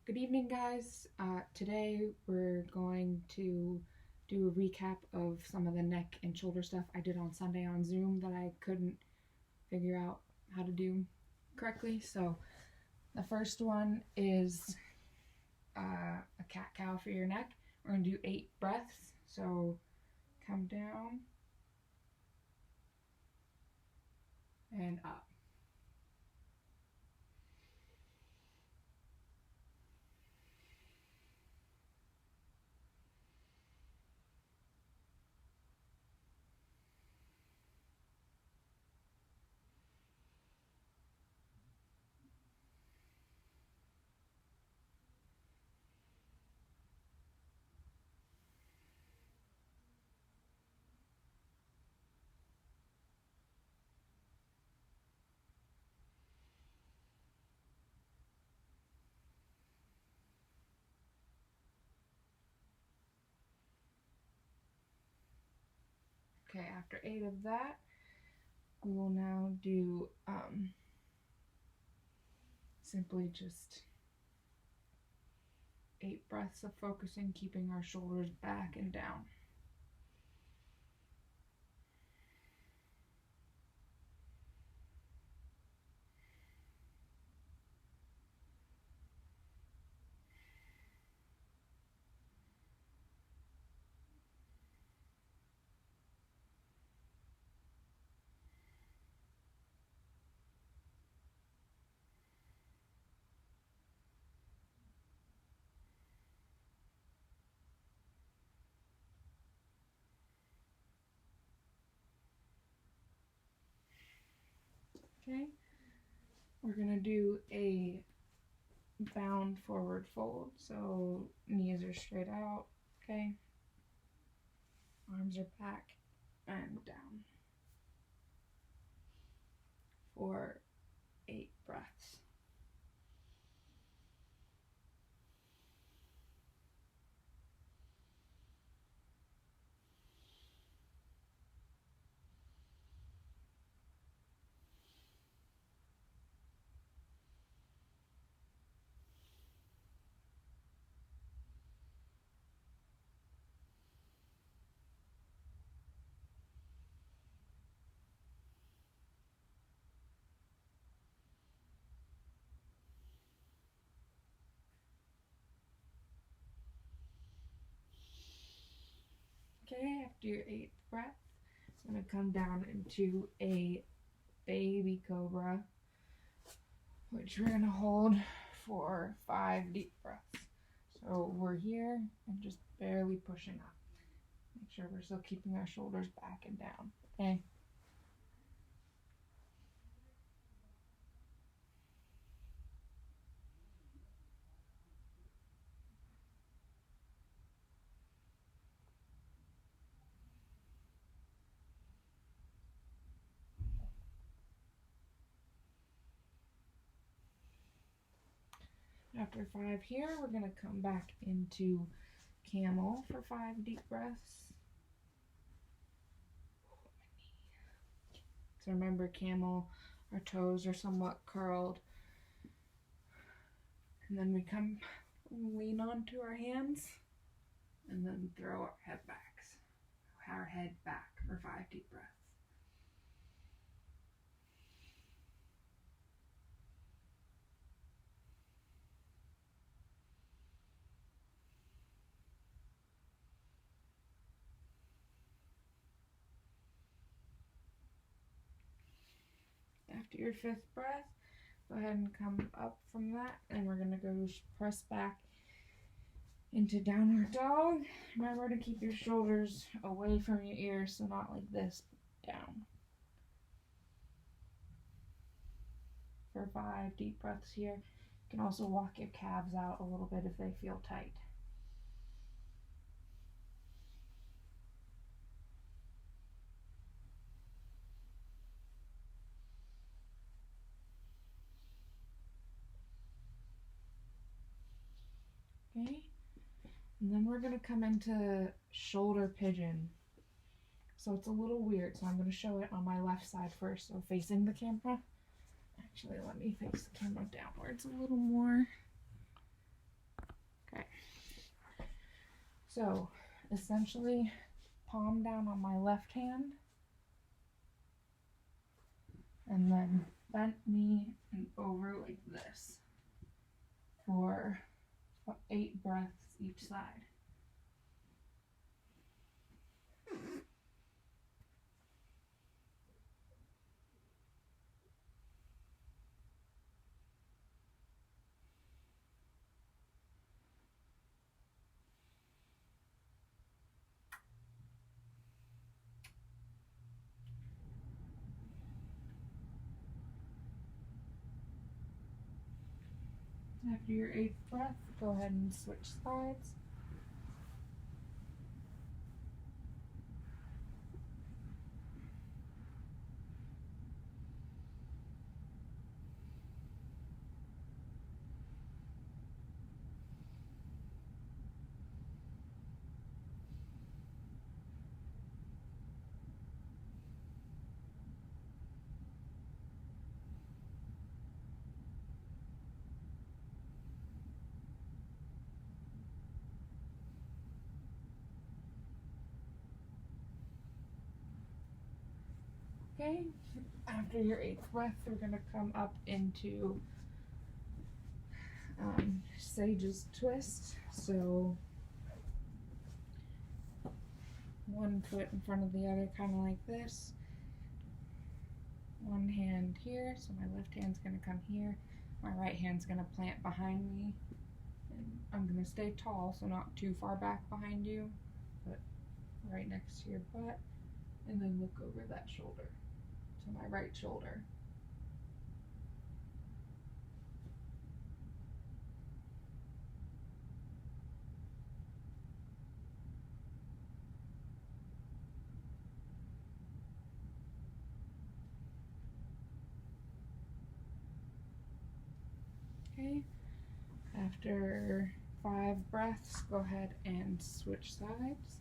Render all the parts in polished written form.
Good evening, guys. Today we're going to do a recap of some of the neck and shoulder stuff I did on Sunday on Zoom that I couldn't figure out how to do correctly. So the first one is a cat-cow for your neck. We're going to do 8 breaths. So come down and up. Okay, after 8 of that, we will now do simply just 8 breaths of focusing, keeping our shoulders back and down. Okay, we're gonna do a bound forward fold. So knees are straight out, okay? Arms are back and down for 8 breaths. Okay, after your 8th breath, I'm going to come down into a baby cobra, which we're going to hold for 5 deep breaths. So we're here and just barely pushing up. Make sure we're still keeping our shoulders back and down, okay? After 5 here, we're going to come back into camel for 5 deep breaths. So remember, camel, our toes are somewhat curled. And then we lean onto our hands and then throw our head back for 5 deep breaths. After your 5th breath, go ahead and come up from that, and we're going to go press back into downward dog. Remember to keep your shoulders away from your ears, so not like this, down. For 5 deep breaths here. You can also walk your calves out a little bit if they feel tight. Okay, and then we're going to come into shoulder pigeon. So it's a little weird, so I'm going to show it on my left side first, so facing the camera. Actually, let me face the camera downwards a little more. So essentially, palm down on my left hand, and then bent knee and over like this for 8 breaths each side. After your 8th breath, go ahead and switch sides. Okay, after your 8th breath, we're going to come up into Sage's Twist. So one foot in front of the other, kind of like this. One hand here, so my left hand's going to come here. My right hand's going to plant behind me. And I'm going to stay tall, so not too far back behind you, but right next to your butt. And then look over that shoulder, to my right shoulder. Okay, after 5 breaths, go ahead and switch sides.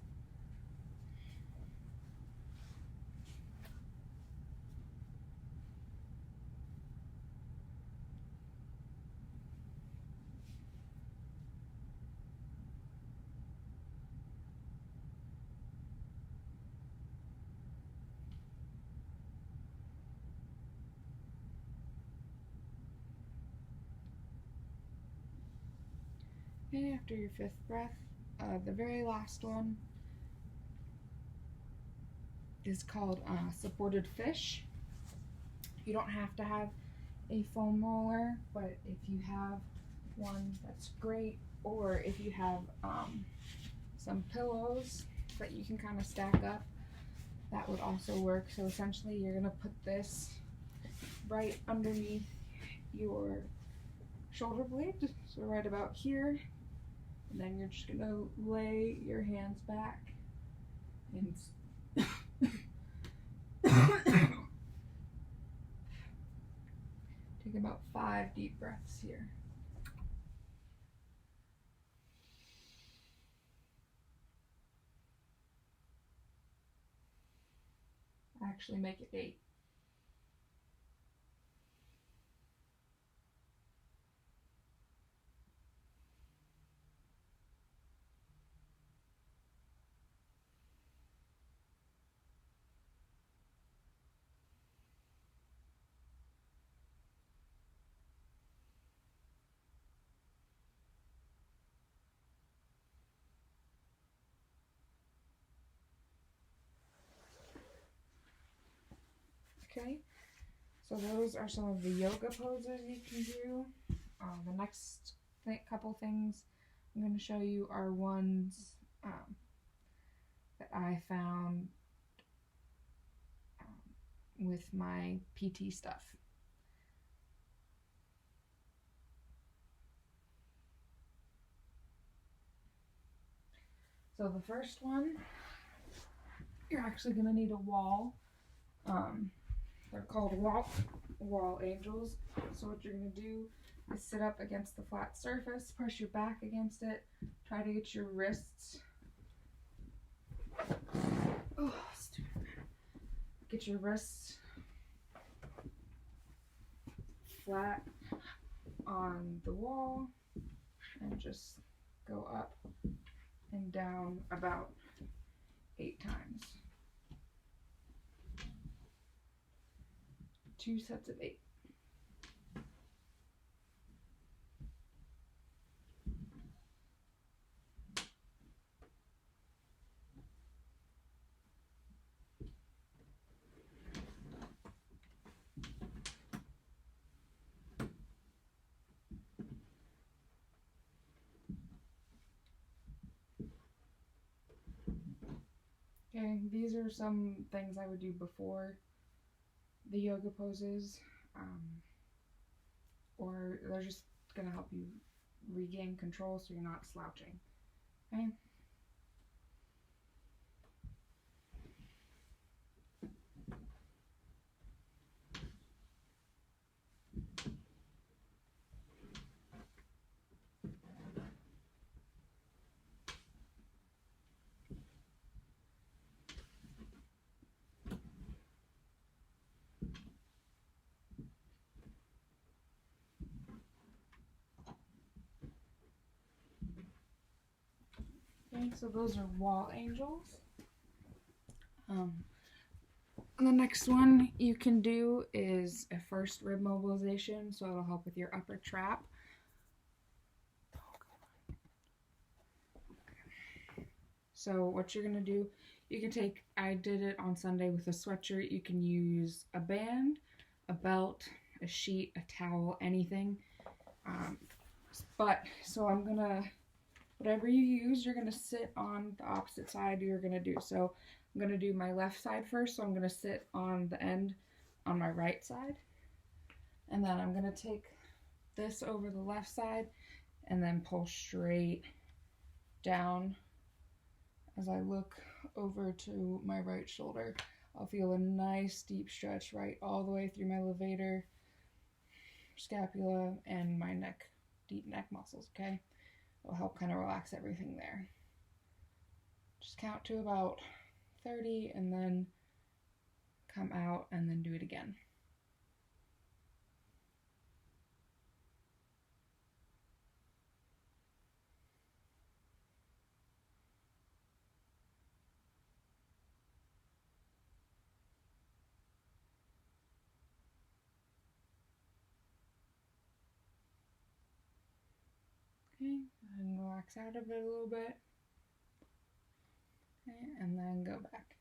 Okay, after your 5th breath, the very last one is called supported fish. You don't have to have a foam roller, but if you have one, that's great. Or if you have some pillows that you can kind of stack up, that would also work. So essentially, you're gonna put this right underneath your shoulder blade, so right about here, and then you're just gonna lay your hands back and take about 5 deep breaths here. Actually, make it 8. Okay, so those are some of the yoga poses you can do. The next couple things I'm going to show you are ones that I found with my PT stuff. So the first one, you're actually going to need a wall. They're called wall angels. So what you're going to do is sit up against the flat surface, press your back against it, try to get your wrists, get your wrists flat on the wall and just go up and down about 8 times. 2 sets of 8. Okay, these are some things I would do before the yoga poses, or they're just going to help you regain control so you're not slouching. Okay? Okay, so those are wall angels. The next one you can do is a first rib mobilization, so it'll help with your upper trap. So what you're going to do, you can take, I did it on Sunday with a sweatshirt. You can use a band, a belt, a sheet, a towel, anything. So I'm going to, whatever you use, you're going to sit on the opposite side you're going to do. So I'm going to do my left side first, so I'm going to sit on the end on my right side. And then I'm going to take this over the left side and then pull straight down. As I look over to my right shoulder, I'll feel a nice deep stretch right all the way through my levator, scapula, and my neck, deep neck muscles, okay? It'll help kind of relax everything there. Just count to about 30 and then come out and then do it again. Okay, and relax out of it a little bit. Okay, and then go back.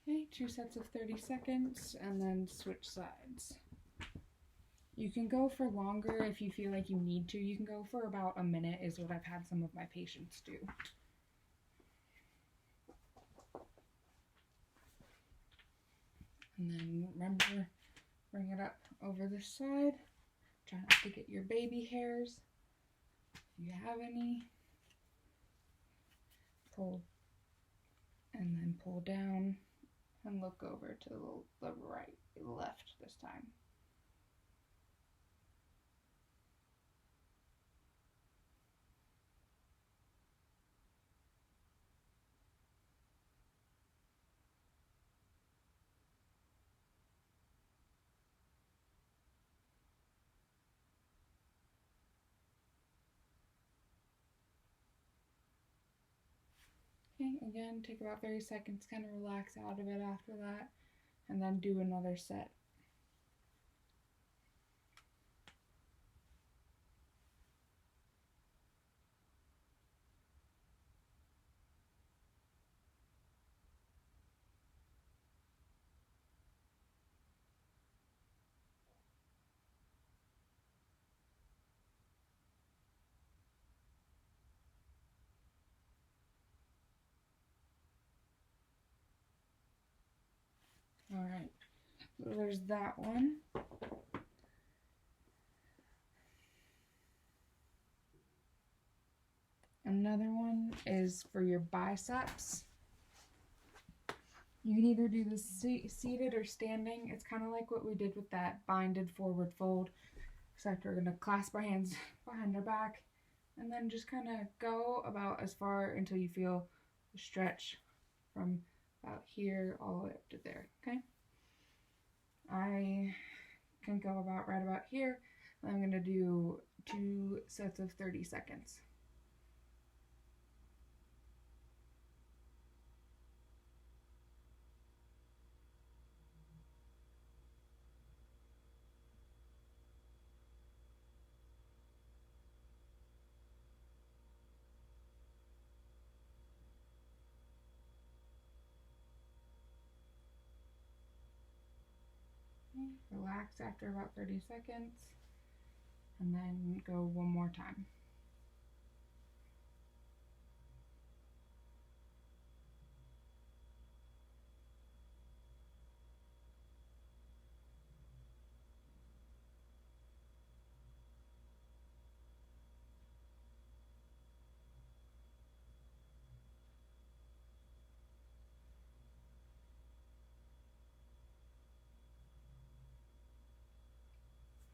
Okay, 2 sets of 30 seconds and then switch sides. You can go for longer if you feel like you need to. You can go for about a minute is what I've had some of my patients do. And then remember, bring it up over this side. Try not to get your baby hairs. If you have any, pull and then pull down and look over to the right, left this time. Okay, again, take about 30 seconds, kind of relax out of it after that, and then do another set. All right, so there's that one. Another one is for your biceps. You can either do this seated or standing. It's kind of like what we did with that binded forward fold, except we're going to clasp our hands behind our back and then just kind of go about as far until you feel the stretch from about here all the way up to there, okay? I can go about right about here. I'm going to do 2 sets of 30 seconds. Okay, relax after about 30 seconds and then go one more time.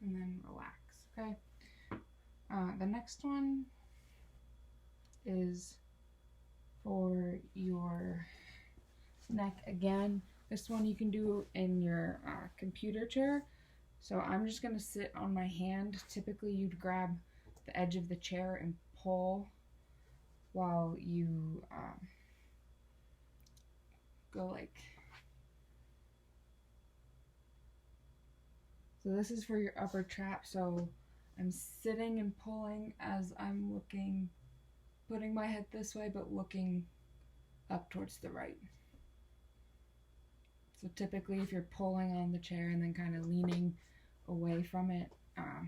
And then relax, okay? The next one is for your neck again. This one you can do in your computer chair. So I'm just going to sit on my hand. Typically you'd grab the edge of the chair and pull while you go like. So this is for your upper trap. So I'm sitting and pulling as I'm looking, putting my head this way, but looking up towards the right. So typically if you're pulling on the chair and then kind of leaning away from it, right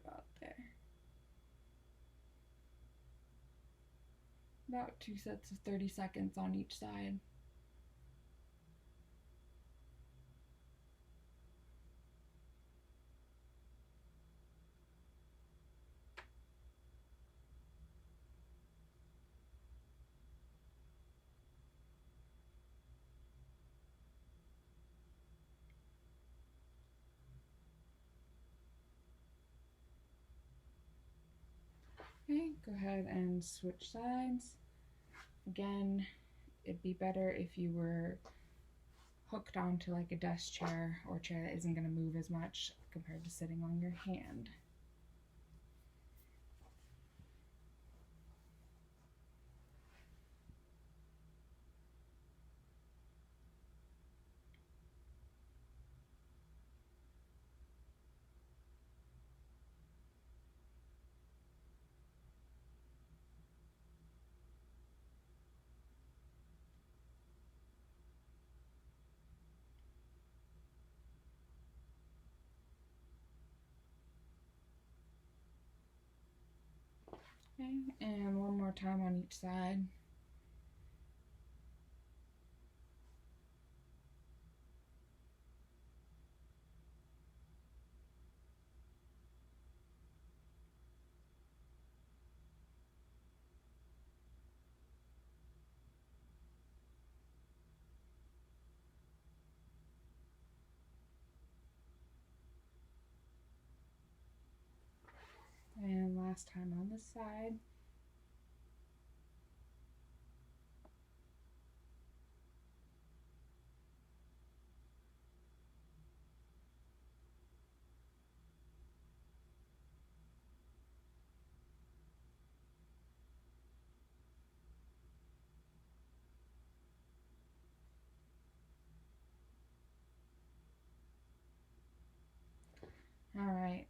about there. About 2 sets of 30 seconds on each side. Okay, go ahead and switch sides. Again, it'd be better if you were hooked onto like a desk chair or a chair that isn't going to move as much compared to sitting on your hand. Okay, and one more time on each side. And last time on this side. All right.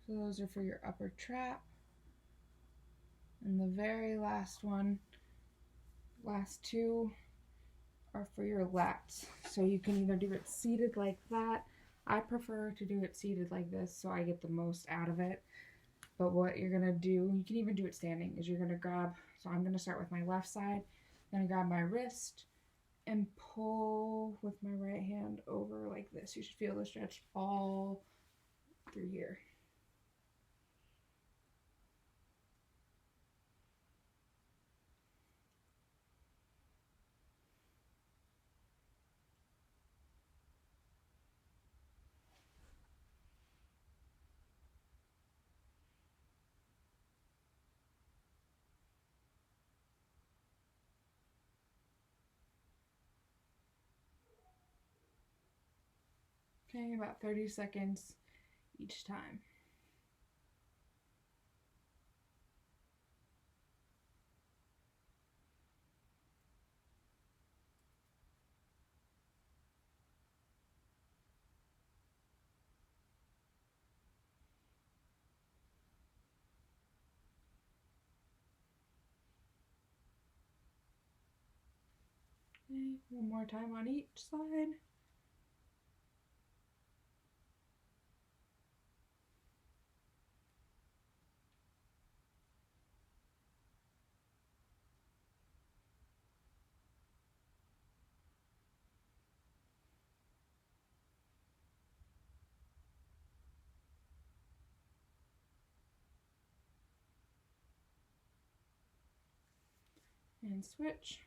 So those are for your upper trap. And the very last one, last two, are for your lats. So you can either do it seated like that. I prefer to do it seated like this so I get the most out of it. But what you're gonna do, you can even do it standing, is you're gonna grab, so I'm gonna start with my left side, I'm gonna grab my wrist and pull with my right hand over like this. You should feel the stretch all through here. Okay, about 30 seconds each time. Okay, one more time on each side. And switch.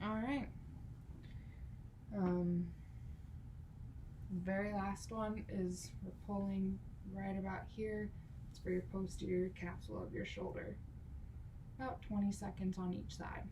All right. The very last one is we're pulling right about here. It's for your posterior capsule of your shoulder. About 20 seconds on each side.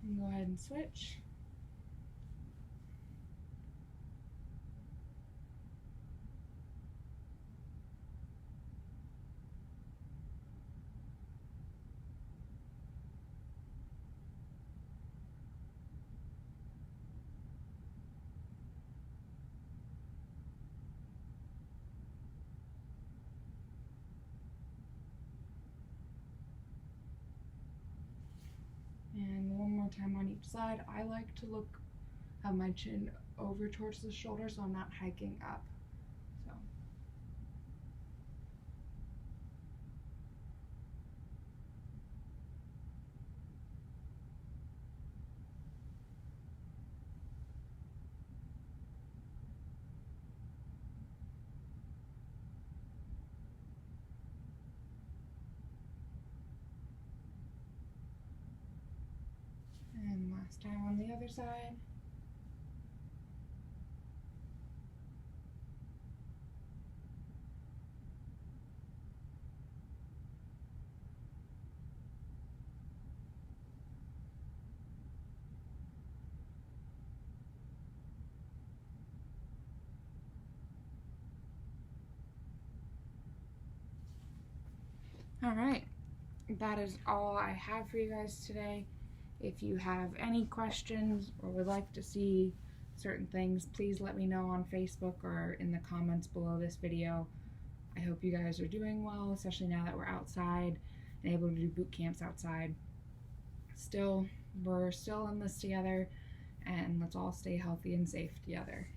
And go ahead and switch. And one more time on each side. I like to have my chin over towards the shoulder so I'm not hiking up. So. And last time on the other side. All right, that is all I have for you guys today. If you have any questions or would like to see certain things, please let me know on Facebook or in the comments below this video. I hope you guys are doing well, especially now that we're outside and able to do boot camps outside. We're still in this together, and let's all stay healthy and safe together.